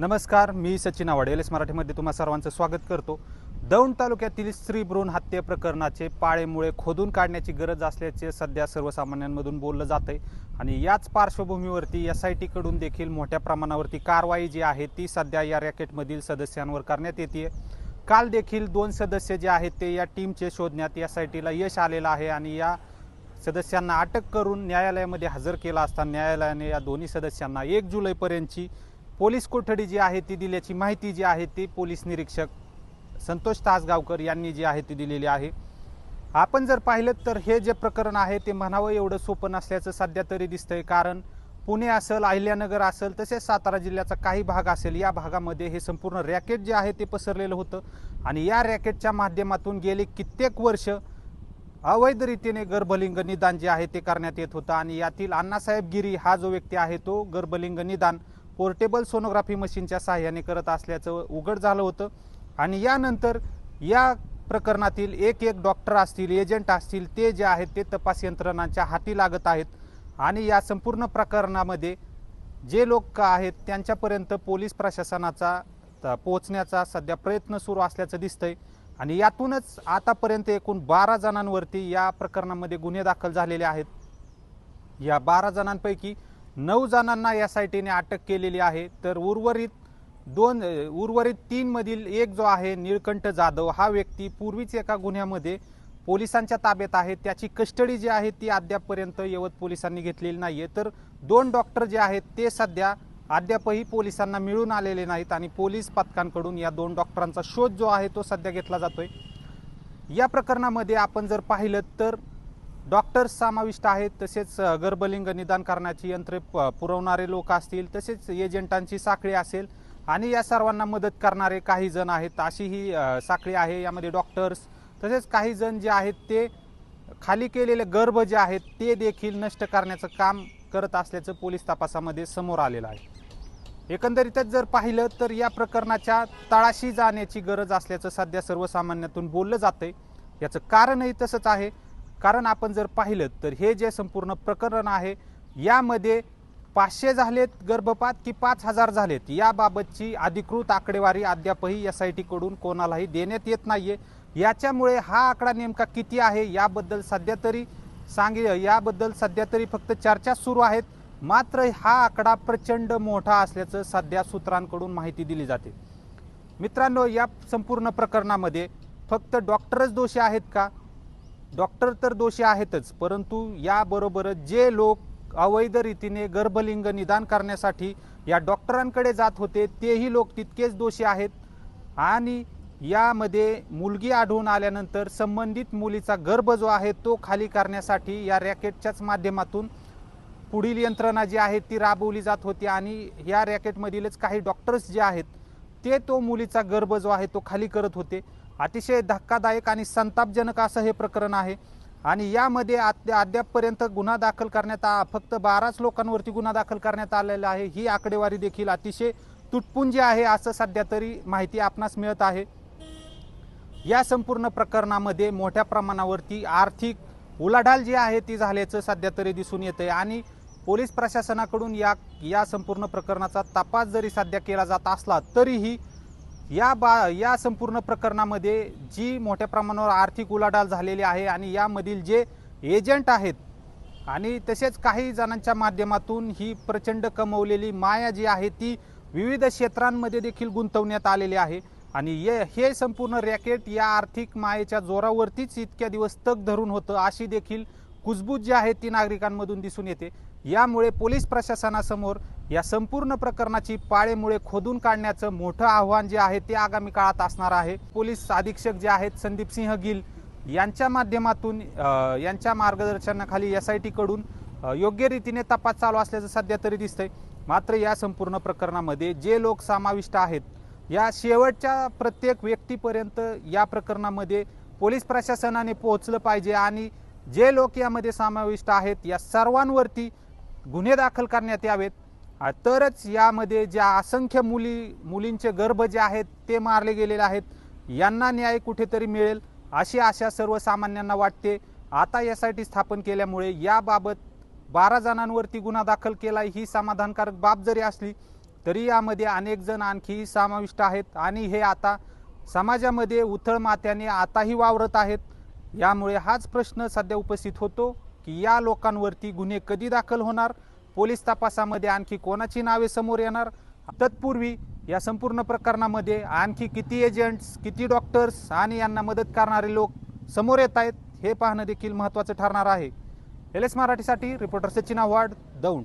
नमस्कार, मी Sachin Awade L S मराठीमध्ये तुम्हा सर्वांचं स्वागत करतो। दौंड तालुक्यातील स्त्री भ्रूण हत्या प्रकरणाचे पाळेमुळे खोदून काढण्याची गरज असल्याचे सध्या सर्वसामान्यांमधून बोललं जातंय आणि याच पार्श्वभूमीवरती एसआयटी कडून देखील मोठ्या प्रमाणावरती कारवाई जी आहे ती सध्या या रॅकेटमधील सदस्यांवर करण्यात येते। काल देखील 2 सदस्य जे आहेत ते या टीमचे शोधण्यात एसआयटीला यश आलेलं आहे आणि या सदस्यांना अटक करून न्यायालयामध्ये हजर केला असता न्यायालयाने या दोन्ही सदस्यांना 1 जुलैपर्यंतची पोलीस कोठडी जी आहे ती दिल्याची माहिती जी आहे ती पोलीस निरीक्षक संतोष तासगावकर यांनी जी आहे ती दिलेली आहे। आपण जर पाहिलं तर हे जे प्रकरण आहे ते म्हणावं एवढं सोपं नसल्याचं सध्या तरी दिसतंय, कारण पुणे असेल, अहिल्यानगर असेल, तसेच सातारा जिल्ह्याचा काही भाग असेल, या भागामध्ये हे संपूर्ण रॅकेट जे आहे ते पसरलेलं होतं आणि या रॅकेटच्या माध्यमातून गेली कित्येक वर्ष अवैध रीतीने गर्भलिंग निदान जे आहे ते करण्यात येत होतं आणि यातील अण्णासाहेब गिरी हा जो व्यक्ती आहे तो गर्भलिंग निदान पोर्टेबल सोनोग्राफी मशीनच्या सहाय्याने करत असल्याचं उघड झालं होतं आणि यानंतर या प्रकरणातील एक डॉक्टर असतील, एजंट असतील, ते जे आहेत ते तपास यंत्रणांच्या हाती लागत आहेत आणि या संपूर्ण प्रकरणामध्ये जे लोक आहेत त्यांच्यापर्यंत पोलीस प्रशासनाचा पोहोचण्याचा सध्या प्रयत्न सुरू असल्याचं दिसतंय आणि यातूनच आतापर्यंत एकूण 12 जणांवरती या प्रकरणामध्ये गुन्हे दाखल झालेले आहेत। या 12 जणांपैकी 9 जणांना एसआयटीने अटक केलेली आहे, तर उर्वरित 3 मधील एक जो आहे निळकंठ जाधव हा व्यक्ती पूर्वीच एका गुन्ह्यामध्ये पोलिसांच्या ताब्यात आहे। त्याची कस्टडी जी आहे ती अद्यापपर्यंत यवत पोलिसांनी घेतलेली नाहीये, तर 2 डॉक्टर जे आहेत ते सध्या अद्यापही पोलिसांना मिळून आलेले नाहीत आणि पोलीस पथकांकडून या 2 डॉक्टरांचा शोध जो आहे तो सध्या घेतला जातोय। या प्रकरणामध्ये आपण जर पाहिलं तर डॉक्टर्स समाविष्ट आहेत, तसेच गर्भलिंग निदान करण्याची यंत्रे पुरवणारे लोक असतील, तसेच एजंटांची साखळी असेल आणि या सर्वांना मदत करणारे काही जण आहेत, अशी ही साखळी आहे। यामध्ये डॉक्टर्स तसेच काही जण जे आहेत ते खाली केलेले गर्भ जे आहेत ते देखील नष्ट करण्याचं काम करत असल्याचं पोलीस तपासामध्ये समोर आलेलं आहे। एकंदरीतच जर पाहिलं तर या प्रकरणाच्या तळाशी जाण्याची गरज असल्याचं सध्या सर्वसामान्यातून बोललं जातंय। याचं कारणही तसंच आहे, कारण आपण जर पाहिलं तर हे जे संपूर्ण प्रकरण आहे यामध्ये 500 झालेत गर्भपात की 5000 झालेत याबाबतची अधिकृत आकडेवारी अद्यापही एसआयटी कडून कोणालाही देण्यात येत नाहीये। याच्यामुळे हा आकडा नेमका किती आहे याबद्दल सध्या तरी फक्त चर्चा सुरू आहेत, मात्र हा आकडा प्रचंड मोठा असल्याचं सध्या सूत्रांकडून माहिती दिली जाते। मित्रांनो, या संपूर्ण प्रकरणामध्ये फक्त डॉक्टरच दोषी आहेत का? डॉक्टर तर दोषी आहेतच, परंतु याबरोबरच जे लोक अवैध रीतीने गर्भलिंग निदान करण्यासाठी या डॉक्टरांकडे जात होते तेही लोक तितकेच दोषी आहेत आणि यामध्ये मुलगी आढळून आल्यानंतर संबंधित मुलीचा गर्भ जो आहे तो खाली करण्यासाठी या रॅकेटच्याच माध्यमातून पुढील यंत्रणा जी आहे ती राबवली जात होती आणि या रॅकेटमधीलच काही डॉक्टर्स जे आहेत ते तो मुलीचा गर्भ जो आहे तो खाली करत होते। अतिशय धक्कादायक आणि संतापजनक असं हे प्रकरण आहे आणि यामध्ये अद्यापपर्यंत गुन्हा दाखल करण्यात फक्त 12 लोकांवरती गुन्हा दाखल करण्यात आलेला आहे। ही आकडेवारी देखील अतिशय तुटपुंजी आहे असं सध्या तरी माहिती आपणास मिळत आहे। या संपूर्ण प्रकरणामध्ये मोठ्या प्रमाणावरती आर्थिक उलाढाल जी आहे ती झाल्याचं सध्या तरी दिसून येतंय आणि पोलीस प्रशासनाकडून या संपूर्ण प्रकरणाचा तपास जरी सध्या केला जात असला तरीही या संपूर्ण प्रकरणामध्ये जी मोठ्या प्रमाणावर आर्थिक उलाढाल झालेली आहे आणि यामधील जे एजंट आहेत आणि तसेच काही जणांच्या माध्यमातून ही प्रचंड कमवलेली माया जी आहे ती विविध क्षेत्रांमध्ये देखील गुंतवण्यात आलेली आहे आणि हे संपूर्ण रॅकेट या आर्थिक मायेच्या जोरावरतीच इतक्या दिवस तग धरून होतं अशी देखील कुजबूज जी आहे ती नागरिकांमधून दिसून येते। यामुळे पोलीस प्रशासनासमोर या संपूर्ण प्रकरणाची पाळेमुळे खोदून काढण्याचं मोठं आव्हान जे आहे ते आगामी काळात असणार आहे। पोलीस अधीक्षक जे आहेत संदीप सिंह गिल यांच्या माध्यमातून यांच्या मार्गदर्शनाखाली एसआयटी कडून योग्य रीतीने तपास चालू असल्याचं सध्या तरी दिसतंय। मात्र या संपूर्ण प्रकरणामध्ये जे लोक समाविष्ट आहेत या शेवटच्या प्रत्येक व्यक्तीपर्यंत या प्रकरणामध्ये पोलीस प्रशासनाने पोहोचलं पाहिजे आणि जे लोक यामध्ये समाविष्ट आहेत या सर्वांवरती गुन्हे दाखल करण्यात यावेत, तरच यामध्ये ज्या असंख्य मुलींचे गर्भ जे आहेत ते मारले गेलेले आहेत यांना न्याय कुठेतरी मिळेल अशी आशा सर्वसामान्यांना वाटते। आता एसआयटी स्थापन केल्यामुळे याबाबत 12 जणांवरती गुन्हा दाखल केला ही समाधानकारक बाब जरी असली तरी यामध्ये अनेक जण आणखी समाविष्ट आहेत आणि हे आता समाजामध्ये उथळ माथ्याने आताही वावरत आहेत। यामुळे हाच प्रश्न सध्या उपस्थित होतो की या लोकांवरती गुन्हे कधी दाखल होणार, पोलीस तपासामध्ये आणखी कोणाची नावे समोर येणार, तत्पूर्वी या संपूर्ण प्रकरणामध्ये आणखी किती एजंट्स, किती डॉक्टर्स आणि यांना मदत करणारे लोक समोर येत आहेत हे पाहणं देखील महत्त्वाचं ठरणार आहे। LS मराठीसाठी रिपोर्टर सचिन आव्हाड, दौंड।